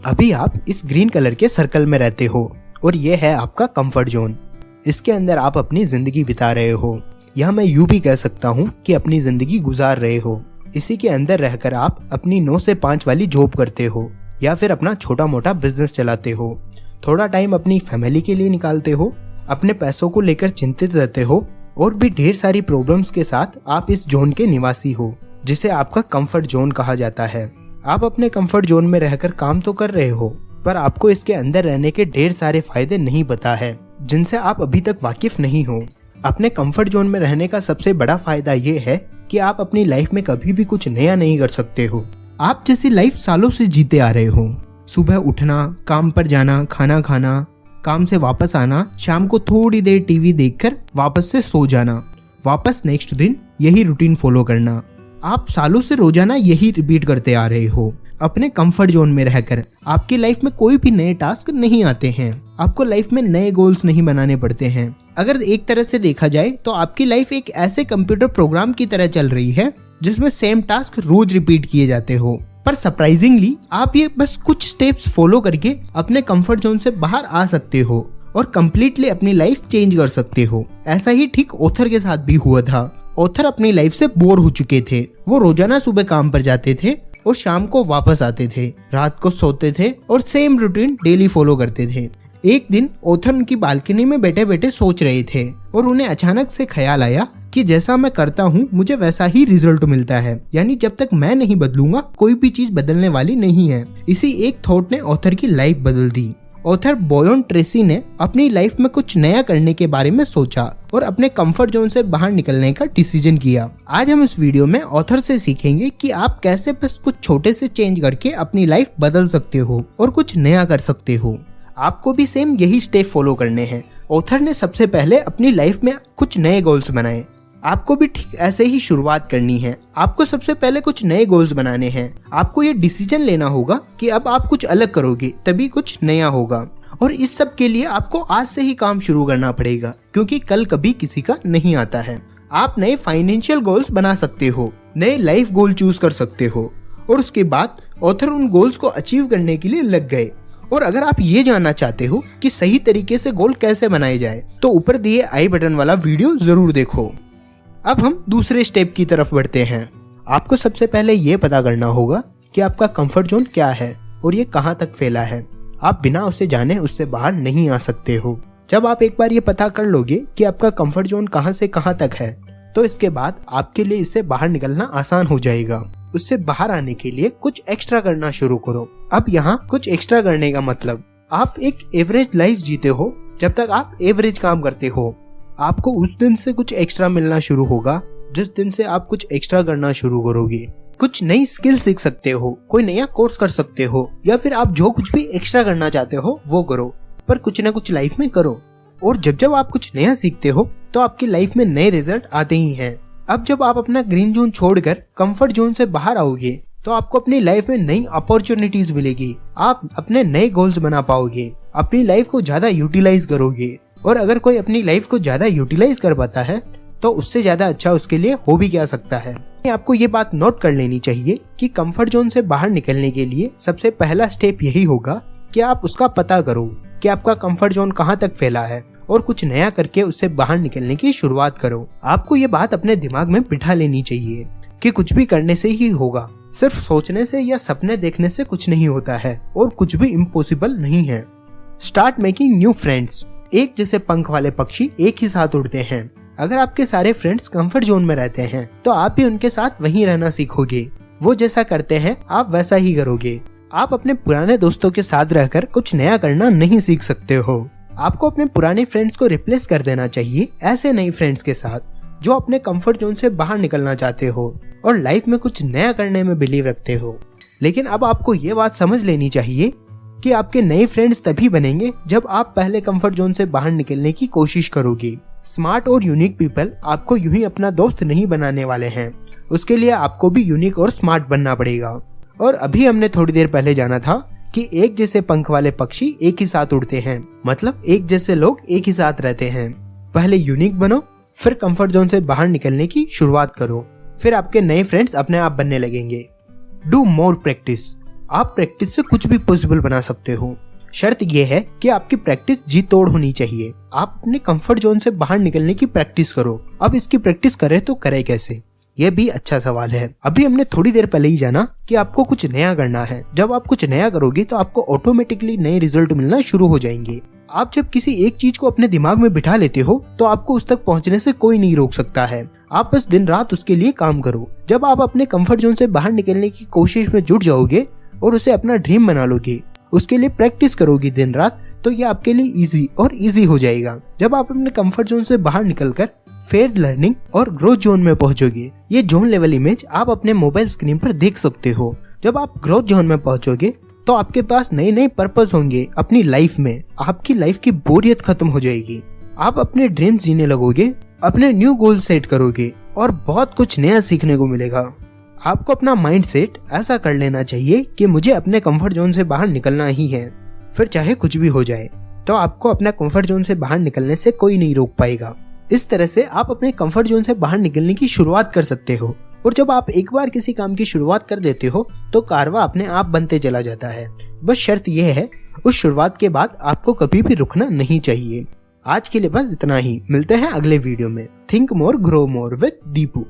अभी आप इस ग्रीन कलर के सर्कल में रहते हो और ये है आपका कंफर्ट जोन। इसके अंदर आप अपनी जिंदगी बिता रहे हो, या मैं यूं भी कह सकता हूँ कि अपनी जिंदगी गुजार रहे हो। इसी के अंदर रहकर आप अपनी 9 से 5 वाली जॉब करते हो या फिर अपना छोटा मोटा बिजनेस चलाते हो। थोड़ा टाइम अपनी फैमिली के लिए निकालते हो, अपने पैसों को लेकर चिंतित रहते हो और भी ढेर सारी प्रॉब्लम्स के साथ आप इस जोन के निवासी हो, जिसे आपका कंफर्ट जोन कहा जाता है। आप अपने कंफर्ट जोन में रहकर काम तो कर रहे हो, पर आपको इसके अंदर रहने के ढेर सारे फायदे नहीं पता है, जिनसे आप अभी तक वाकिफ नहीं हो। अपने कंफर्ट जोन में रहने का सबसे बड़ा फायदा ये है कि आप अपनी लाइफ में कभी भी कुछ नया नहीं कर सकते हो। आप जैसी लाइफ सालों से जीते आ रहे हो। सुबह उठना, काम पर जाना, खाना खाना, काम से वापस आना, शाम को थोड़ी देर टीवी देखकर वापस से सो जाना, वापस नेक्स्ट दिन यही रूटीन फॉलो करना। आप सालों से रोजाना यही रिपीट करते आ रहे हो। अपने कंफर्ट जोन में रहकर आपकी लाइफ में कोई भी नए टास्क नहीं आते हैं। आपको लाइफ में नए गोल्स नहीं बनाने पड़ते हैं। अगर एक तरह से देखा जाए तो आपकी लाइफ एक ऐसे कंप्यूटर प्रोग्राम की तरह चल रही है जिसमें सेम टास्क रोज रिपीट किए जाते हो। पर सरप्राइजिंगली आप ये बस कुछ स्टेप्स फॉलो करके अपने कंफर्ट जोन से बाहर आ सकते हो और कम्प्लीटली अपनी लाइफ चेंज कर सकते हो। ऐसा ही ठीक ऑथर के साथ भी हुआ था। ऑथर अपनी लाइफ से बोर हो चुके थे। वो रोजाना सुबह काम पर जाते थे और शाम को वापस आते थे, रात को सोते थे और सेम रूटीन डेली फॉलो करते थे। एक दिन ऑथर उनकी बालकनी में बैठे बैठे सोच रहे थे और उन्हें अचानक से ख्याल आया कि जैसा मैं करता हूँ मुझे वैसा ही रिजल्ट मिलता है, यानी जब तक मैं नहीं बदलूंगा कोई भी चीज बदलने वाली नहीं है। इसी एक थॉट ने ऑथर की लाइफ बदल दी। ऑथर बोयन ट्रेसी ने अपनी लाइफ में कुछ नया करने के बारे में सोचा और अपने कंफर्ट जोन से बाहर निकलने का डिसीजन किया। आज हम इस वीडियो में ऑथर से सीखेंगे कि आप कैसे बस कुछ छोटे से चेंज करके अपनी लाइफ बदल सकते हो और कुछ नया कर सकते हो। आपको भी सेम यही स्टेप फॉलो करने हैं। ऑथर ने सबसे पहले अपनी लाइफ में कुछ नए गोल्स बनाए। आपको भी ठीक ऐसे ही शुरुआत करनी है। आपको सबसे पहले कुछ नए गोल्स बनाने हैं। आपको ये डिसीजन लेना होगा कि अब आप कुछ अलग करोगे तभी कुछ नया होगा, और इस सब के लिए आपको आज से ही काम शुरू करना पड़ेगा, क्योंकि कल कभी किसी का नहीं आता है। आप नए फाइनेंशियल गोल्स बना सकते हो, नए लाइफ गोल चूज कर सकते हो, और उसके बाद ऑथर उन गोल्स को अचीव करने के लिए लग गए। और अगर आप ये जानना चाहते हो कि सही तरीके से गोल कैसे बनाए जाए तो ऊपर दिए आई बटन वाला वीडियो जरूर देखो। अब हम दूसरे स्टेप की तरफ बढ़ते हैं। आपको सबसे पहले ये पता करना होगा कि आपका कंफर्ट जोन क्या है और ये कहाँ तक फैला है। आप बिना उसे जाने उससे बाहर नहीं आ सकते हो। जब आप एक बार ये पता कर लोगे कि आपका कंफर्ट जोन कहाँ से कहाँ तक है, तो इसके बाद आपके लिए इससे बाहर निकलना आसान हो जाएगा। उससे बाहर आने के लिए कुछ एक्स्ट्रा करना शुरू करो। अब यहाँ कुछ एक्स्ट्रा करने का मतलब, आप एक एवरेज लाइफ जीते हो जब तक आप एवरेज काम करते हो। आपको उस दिन से कुछ एक्स्ट्रा मिलना शुरू होगा जिस दिन से आप कुछ एक्स्ट्रा करना शुरू करोगे। कुछ नई स्किल सीख सकते हो, कोई नया कोर्स कर सकते हो, या फिर आप जो कुछ भी एक्स्ट्रा करना चाहते हो वो करो, पर कुछ ना कुछ लाइफ में करो। और जब आप कुछ नया सीखते हो तो आपकी लाइफ में नए रिजल्ट आते ही हैं। अब जब आप अपना ग्रीन जोन छोड़कर कंफर्ट जोन से बाहर आओगे तो आपको अपनी लाइफ में नई अपॉर्चुनिटीज मिलेगी। आप अपने नए गोल्स बना पाओगे, अपनी लाइफ को ज्यादा यूटिलाइज करोगे। और अगर कोई अपनी लाइफ को ज्यादा यूटिलाइज कर पाता है तो उससे ज्यादा अच्छा उसके लिए हो भी क्या सकता है। आपको ये बात नोट कर लेनी चाहिए कि कंफर्ट जोन से बाहर निकलने के लिए सबसे पहला स्टेप यही होगा कि आप उसका पता करो कि आपका कंफर्ट जोन कहाँ तक फैला है और कुछ नया करके उससे बाहर निकलने की शुरुआत करो। आपको ये बात अपने दिमाग में बिठा लेनी चाहिए कि कुछ भी करने से ही होगा। सिर्फ सोचने से या सपने देखने से कुछ नहीं होता है और कुछ भी इम्पॉसिबल नहीं है। Start making new friends. एक जैसे पंख वाले पक्षी एक ही साथ उड़ते हैं। अगर आपके सारे फ्रेंड्स कंफर्ट जोन में रहते हैं तो आप भी उनके साथ वहीं रहना सीखोगे। वो जैसा करते हैं आप वैसा ही करोगे। आप अपने पुराने दोस्तों के साथ रहकर कुछ नया करना नहीं सीख सकते हो। आपको अपने पुराने फ्रेंड्स को रिप्लेस कर देना चाहिए ऐसे नए फ्रेंड्स के साथ जो अपने कंफर्ट जोन से बाहर निकलना चाहते हो और लाइफ में कुछ नया करने में बिलीव रखते हो। लेकिन अब आपको ये बात समझ लेनी चाहिए कि आपके नए फ्रेंड्स तभी बनेंगे जब आप पहले कंफर्ट जोन से बाहर निकलने की कोशिश करोगे। स्मार्ट और यूनिक पीपल आपको यूं ही अपना दोस्त नहीं बनाने वाले हैं। उसके लिए आपको भी यूनिक और स्मार्ट बनना पड़ेगा। और अभी हमने थोड़ी देर पहले जाना था कि एक जैसे पंख वाले पक्षी एक ही साथ उड़ते हैं, मतलब एक जैसे लोग एक ही साथ रहते हैं। पहले यूनिक बनो, फिर कंफर्ट जोन से बाहर निकलने की शुरुआत करो, फिर आपके नए फ्रेंड्स अपने आप बनने लगेंगे। Do more practice. आप प्रैक्टिस से कुछ भी पॉसिबल बना सकते हो। शर्त यह है कि आपकी प्रैक्टिस जी तोड़ होनी चाहिए। आप अपने कंफर्ट जोन से बाहर निकलने की प्रैक्टिस करो। अब इसकी प्रैक्टिस करें तो करें कैसे, यह भी अच्छा सवाल है। अभी हमने थोड़ी देर पहले ही जाना कि आपको कुछ नया करना है। जब आप कुछ नया करोगे तो आपको ऑटोमेटिकली नए रिजल्ट मिलना शुरू हो जाएंगे। आप जब किसी एक चीज को अपने दिमाग में बिठा लेते हो तो आपको उस तक पहुंचने से कोई नहीं रोक सकता है। आप बस दिन रात उसके लिए काम करो। जब आप अपने कंफर्ट जोन से बाहर निकलने की कोशिश में जुट जाओगे और उसे अपना ड्रीम बना लोगे, उसके लिए प्रैक्टिस करोगे दिन रात, तो ये आपके लिए इजी हो जाएगा। जब आप अपने कंफर्ट जोन से बाहर निकलकर फेयर लर्निंग और ग्रोथ जोन में पहुंचोगे, ये जोन लेवल इमेज आप अपने मोबाइल स्क्रीन पर देख सकते हो। जब आप ग्रोथ जोन में पहुंचोगे तो आपके पास नए नए पर्पस होंगे अपनी लाइफ में। आपकी लाइफ की बोरियत खत्म हो जाएगी। आप अपने ड्रीम्स जीने लगोगे, अपने न्यू गोल सेट करोगे और बहुत कुछ नया सीखने को मिलेगा। आपको अपना माइंड सेट ऐसा कर लेना चाहिए कि मुझे अपने कंफर्ट जोन से बाहर निकलना ही है, फिर चाहे कुछ भी हो जाए। तो आपको अपना कंफर्ट जोन से बाहर निकलने से कोई नहीं रोक पाएगा। इस तरह से आप अपने कंफर्ट जोन से बाहर निकलने की शुरुआत कर सकते हो। और जब आप एक बार किसी काम की शुरुआत कर देते हो तो कारवा अपने आप बनते चला जाता है। बस शर्त यह है, उस शुरुआत के बाद आपको कभी भी रुकना नहीं चाहिए। आज के लिए बस इतना ही। मिलते हैं अगले वीडियो में। Think more grow more with Deepu.